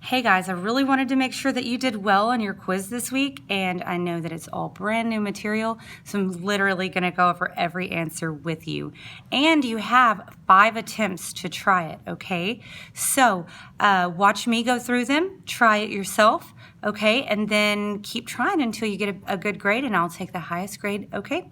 Hey guys, I really wanted to make sure that you did well on your quiz this week, and I know that it's all brand new material, so I'm literally going to go over every answer with you. And you have 5 attempts to try it, okay? So watch me go through them, try it yourself, okay? And then keep trying until you get a good grade, and I'll take the highest grade, okay?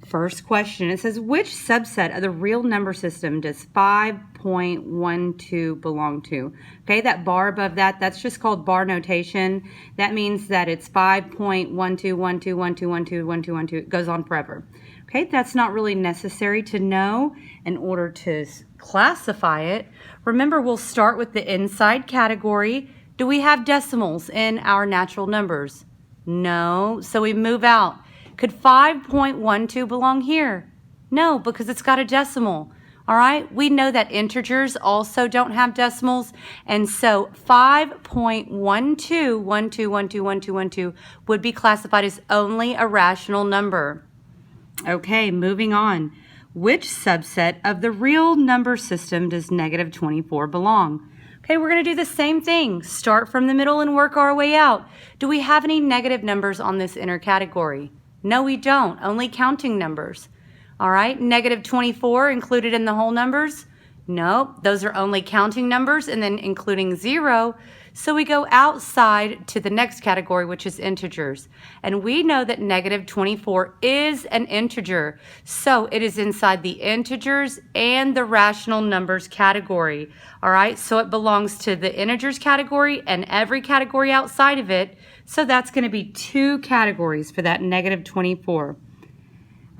First question, it says, which subset of the real number system does 5.12 belong to? Okay, that bar above that, that's just called bar notation. That means that it's 5.121212121212. It goes on forever. Okay, that's not really necessary to know in order to classify it. Remember, we'll start with the inside category. Do we have decimals in our natural numbers? No, so we move out. Could 5.12 belong here? No, because it's got a decimal. All right, we know that integers also don't have decimals, and so 5.1212121212 would be classified as only a rational number. Okay, moving on. Which subset of the real number system does negative 24 belong? Okay, we're going to do the same thing. Start from the middle and work our way out. Do we have any negative numbers on this inner category? No, we don't. Only counting numbers. All right, negative 24 included in the whole numbers? No, those are only counting numbers and then including 0. So we go outside to the next category, which is integers. And we know that negative 24 is an integer. So it is inside the integers and the rational numbers category. All right, so it belongs to the integers category and every category outside of it. So that's going to be 2 categories for that negative 24.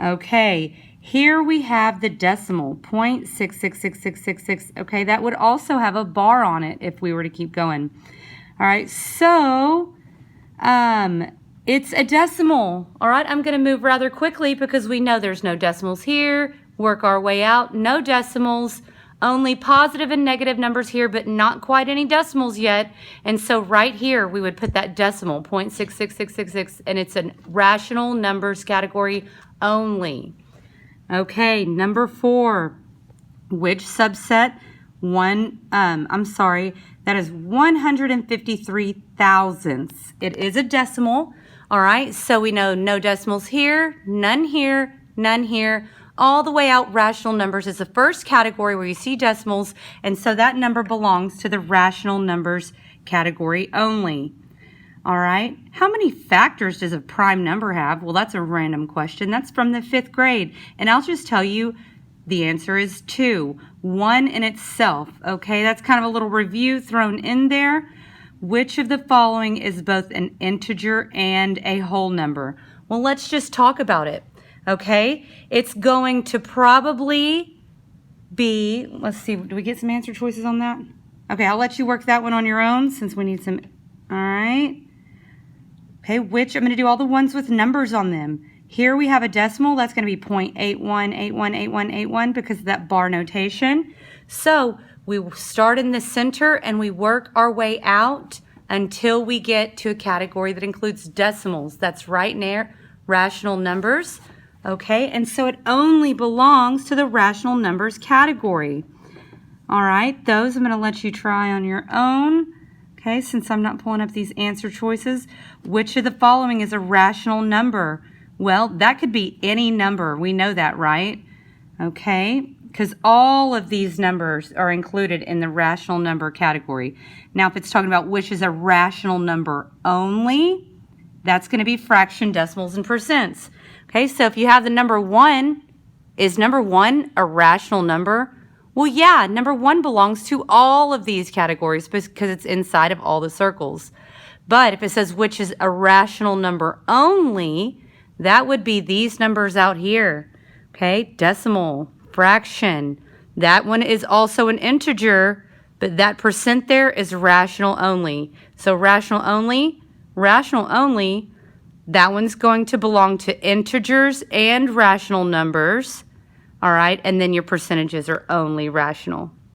Okay, here we have the decimal, 0.666666. Okay, that would also have a bar on it if we were to keep going. All right, so it's a decimal. All right, I'm going to move rather quickly because we know there's no decimals here. Work our way out, no decimals. Only positive and negative numbers here, but not quite any decimals yet. And so right here, we would put that decimal, 0.66666, and it's a rational numbers category only. Okay, number 4. Which subset? That is 153 thousandths. It is a decimal. All right, so we know no decimals here, none here, none here. All the way out, rational numbers is the first category where you see decimals, and so that number belongs to the rational numbers category only. All right, how many factors does a prime number have? Well, that's a random question. That's from the 5th grade, and I'll just tell you the answer is 2, 1 in itself. Okay, that's kind of a little review thrown in there. Which of the following is both an integer and a whole number? Well, let's just talk about it. Okay, it's going to probably be, let's see, do we get some answer choices on that? Okay, I'll let you work that one on your own since we need some, all right. Okay, I'm going to do all the ones with numbers on them. Here we have a decimal, that's going to be 0.81818181 because of that bar notation. So we start in the center and we work our way out until we get to a category that includes decimals. That's right near rational numbers. Okay, and so it only belongs to the rational numbers category. All right, those I'm going to let you try on your own. Okay, since I'm not pulling up these answer choices. Which of the following is a rational number? Well, that could be any number. We know that, right? Okay, because all of these numbers are included in the rational number category. Now, if it's talking about which is a rational number only, that's going to be fraction, decimals, and percents. Okay, so if you have the number 1, is number 1 a rational number? Well, yeah, number 1 belongs to all of these categories because it's inside of all the circles. But if it says which is a rational number only, that would be these numbers out here. Okay, decimal, fraction. That one is also an integer, but that percent there is rational only. So rational only, that one's going to belong to integers and rational numbers. All right, and then your percentages are only rational.